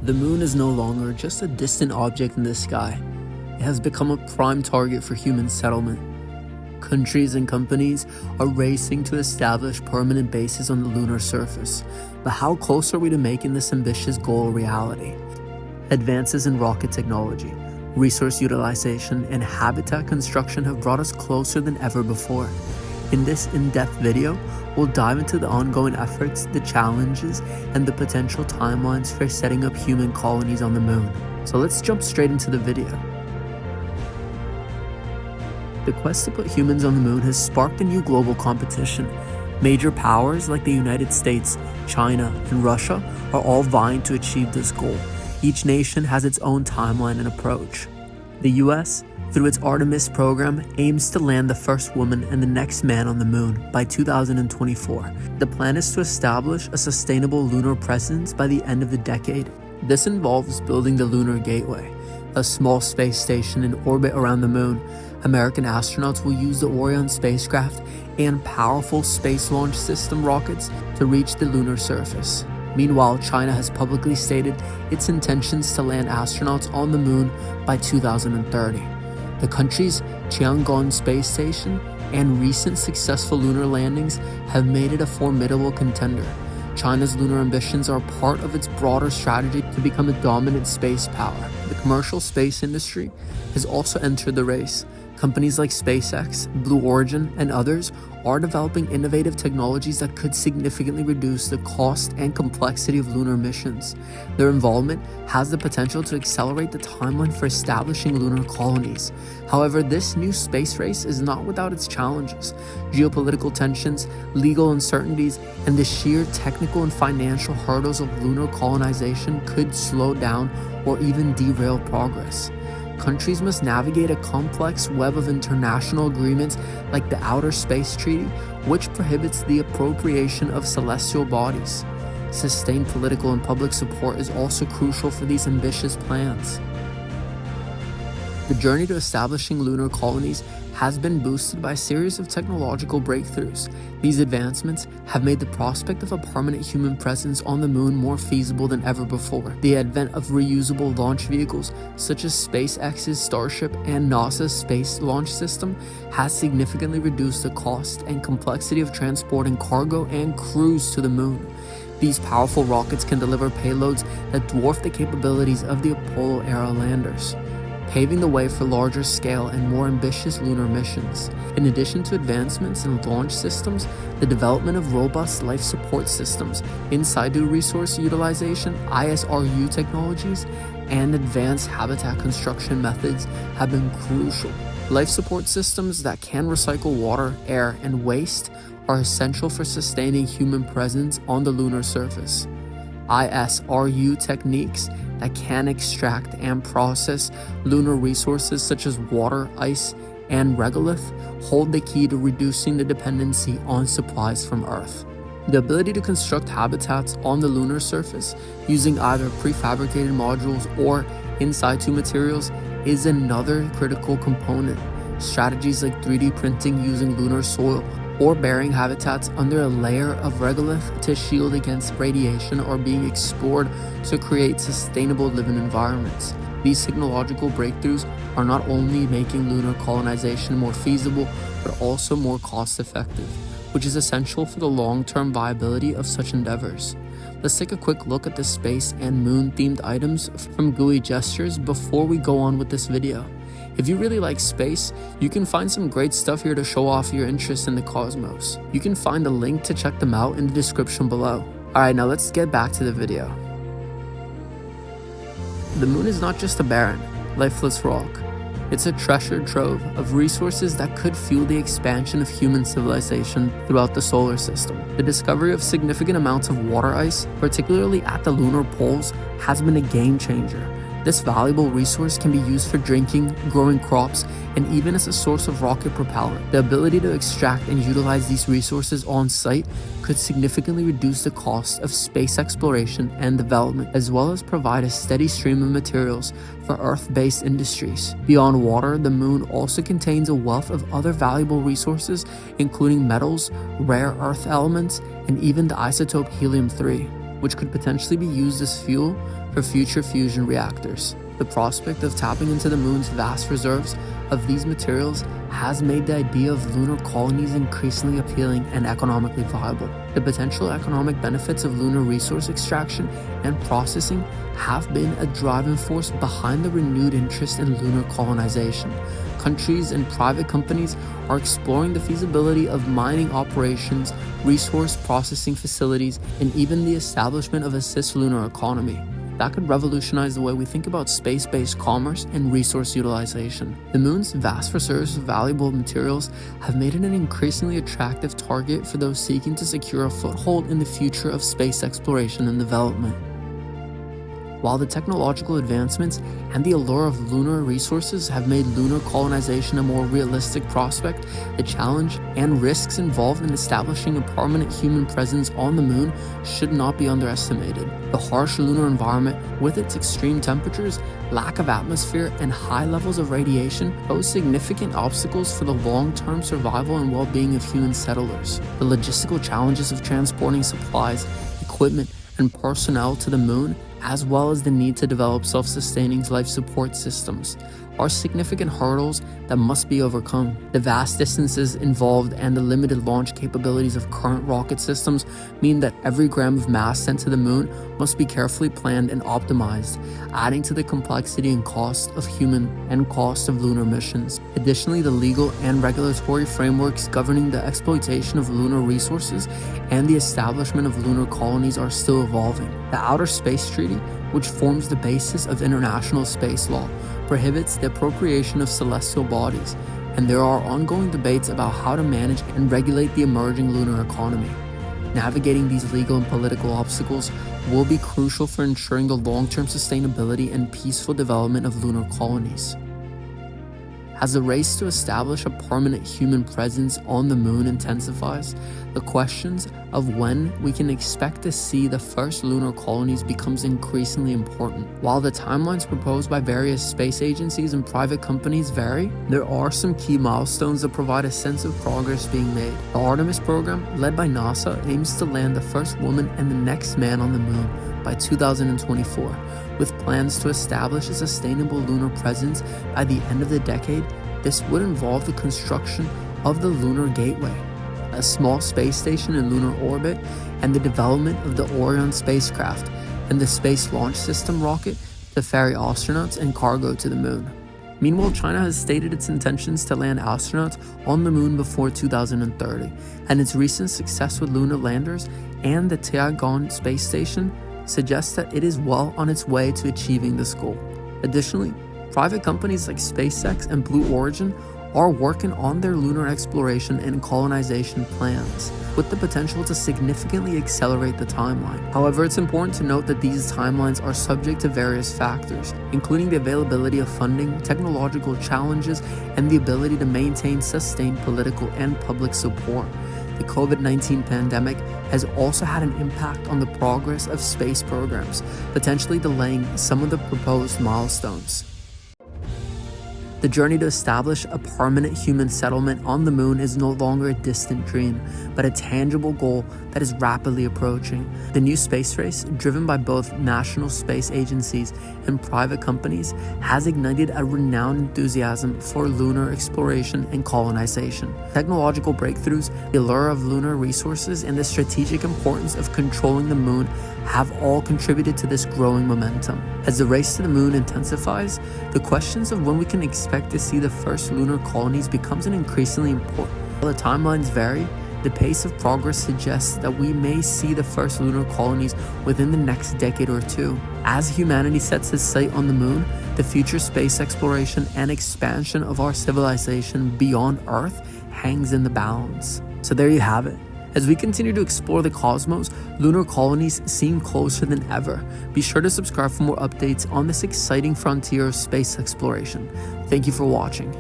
The moon is no longer just a distant object in the sky. It has become a prime target for human settlement. Countries and companies are racing to establish permanent bases on the lunar surface. But how close are we to making this ambitious goal a reality? Advances in rocket technology, resource utilization, and habitat construction have brought us closer than ever before. In this in-depth video, we'll dive into the ongoing efforts, the challenges, and the potential timelines for setting up human colonies on the moon. So let's jump straight into the video. The quest to put humans on the moon has sparked a new global competition. Major powers like the United States, China, and Russia are all vying to achieve this goal. Each nation has its own timeline and approach. The US, through its Artemis program, aims to land the first woman and the next man on the moon by 2024. The plan is to establish a sustainable lunar presence by the end of the decade. This involves building the Lunar Gateway, a small space station in orbit around the moon. American astronauts will use the Orion spacecraft and powerful Space Launch System rockets to reach the lunar surface. Meanwhile, China has publicly stated its intentions to land astronauts on the moon by 2030. The country's Tiangong space station and recent successful lunar landings have made it a formidable contender. China's lunar ambitions are part of its broader strategy to become a dominant space power. The commercial space industry has also entered the race. Companies like SpaceX, Blue Origin, and others are developing innovative technologies that could significantly reduce the cost and complexity of lunar missions. Their involvement has the potential to accelerate the timeline for establishing lunar colonies. However, this new space race is not without its challenges. Geopolitical tensions, legal uncertainties, and the sheer technical and financial hurdles of lunar colonization could slow down or even derail progress. Countries must navigate a complex web of international agreements like the Outer Space Treaty, which prohibits the appropriation of celestial bodies. Sustained political and public support is also crucial for these ambitious plans. The journey to establishing lunar colonies has been boosted by a series of technological breakthroughs. These advancements have made the prospect of a permanent human presence on the moon more feasible than ever before. The advent of reusable launch vehicles such as SpaceX's Starship and NASA's Space Launch System has significantly reduced the cost and complexity of transporting cargo and crews to the moon. These powerful rockets can deliver payloads that dwarf the capabilities of the Apollo-era landers, paving the way for larger scale and more ambitious lunar missions. In addition to advancements in launch systems, the development of robust life support systems, in-situ resource utilization, ISRU technologies, and advanced habitat construction methods have been crucial. Life support systems that can recycle water, air, and waste are essential for sustaining human presence on the lunar surface. ISRU techniques that can extract and process lunar resources such as water, ice, and regolith hold the key to reducing the dependency on supplies from Earth. The ability to construct habitats on the lunar surface using either prefabricated modules or in-situ materials is another critical component. Strategies like 3D printing using lunar soil or burying habitats under a layer of regolith to shield against radiation are being explored to create sustainable living environments. These technological breakthroughs are not only making lunar colonization more feasible, but also more cost-effective, which is essential for the long-term viability of such endeavors. Let's take a quick look at the space and moon-themed items from GUI Gestures before we go on with this video. If you really like space, you can find some great stuff here to show off your interest in the cosmos. You can find a link to check them out in the description below. Alright, now let's get back to the video. The moon is not just a barren, lifeless rock. It's a treasure trove of resources that could fuel the expansion of human civilization throughout the solar system. The discovery of significant amounts of water ice, particularly at the lunar poles, has been a game changer. This valuable resource can be used for drinking, growing crops, and even as a source of rocket propellant. The ability to extract and utilize these resources on site could significantly reduce the cost of space exploration and development, as well as provide a steady stream of materials for Earth-based industries. Beyond water, the moon also contains a wealth of other valuable resources, including metals, rare earth elements, and even the isotope helium-3. which could potentially be used as fuel for future fusion reactors. The prospect of tapping into the moon's vast reserves of these materials has made the idea of lunar colonies increasingly appealing and economically viable. The potential economic benefits of lunar resource extraction and processing have been a driving force behind the renewed interest in lunar colonization. Countries and private companies are exploring the feasibility of mining operations, resource processing facilities, and even the establishment of a cislunar economy. That could revolutionize the way we think about space-based commerce and resource utilization. The moon's vast reserves of valuable materials have made it an increasingly attractive target for those seeking to secure a foothold in the future of space exploration and development. While the technological advancements and the allure of lunar resources have made lunar colonization a more realistic prospect, the challenge and risks involved in establishing a permanent human presence on the moon should not be underestimated. The harsh lunar environment, with its extreme temperatures, lack of atmosphere, and high levels of radiation, pose significant obstacles for the long-term survival and well-being of human settlers. The logistical challenges of transporting supplies, equipment, and personnel to the moon, as well as the need to develop self-sustaining life support systems, are significant hurdles that must be overcome. The vast distances involved and the limited launch capabilities of current rocket systems mean that every gram of mass sent to the moon must be carefully planned and optimized, adding to the complexity and cost of human and cost of lunar missions. Additionally, the legal and regulatory frameworks governing the exploitation of lunar resources and the establishment of lunar colonies are still evolving. The Outer Space Treaty, which forms the basis of international space law, prohibits the appropriation of celestial bodies, and there are ongoing debates about how to manage and regulate the emerging lunar economy. Navigating these legal and political obstacles will be crucial for ensuring the long-term sustainability and peaceful development of lunar colonies. As the race to establish a permanent human presence on the moon intensifies, the questions of when we can expect to see the first lunar colonies becomes increasingly important. While the timelines proposed by various space agencies and private companies vary, there are some key milestones that provide a sense of progress being made. The Artemis program, led by NASA, aims to land the first woman and the next man on the moon by 2024, with plans to establish a sustainable lunar presence by the end of the decade. This would involve the construction of the Lunar Gateway, a small space station in lunar orbit, and the development of the Orion spacecraft and the Space Launch System rocket to ferry astronauts and cargo to the moon. Meanwhile, China has stated its intentions to land astronauts on the moon before 2030, and its recent success with lunar landers and the Tiangong space station suggests that it is well on its way to achieving this goal. Additionally, private companies like SpaceX and Blue Origin are working on their lunar exploration and colonization plans, with the potential to significantly accelerate the timeline. However, it's important to note that these timelines are subject to various factors, including the availability of funding, technological challenges, and the ability to maintain sustained political and public support. The COVID-19 pandemic has also had an impact on the progress of space programs, potentially delaying some of the proposed milestones. The journey to establish a permanent human settlement on the moon is no longer a distant dream, but a tangible goal that is rapidly approaching. The new space race, driven by both national space agencies and private companies, has ignited a renowned enthusiasm for lunar exploration and colonization. Technological breakthroughs, the allure of lunar resources, and the strategic importance of controlling the moon have all contributed to this growing momentum. As the race to the moon intensifies, the questions of when we can expect to see the first lunar colonies becomes an increasingly important. While the timelines vary, the pace of progress suggests that we may see the first lunar colonies within the next decade or two. As humanity sets its sight on the moon, the future space exploration and expansion of our civilization beyond Earth hangs in the balance. So there you have it. As we continue to explore the cosmos, lunar colonies seem closer than ever. Be sure to subscribe for more updates on this exciting frontier of space exploration. Thank you for watching.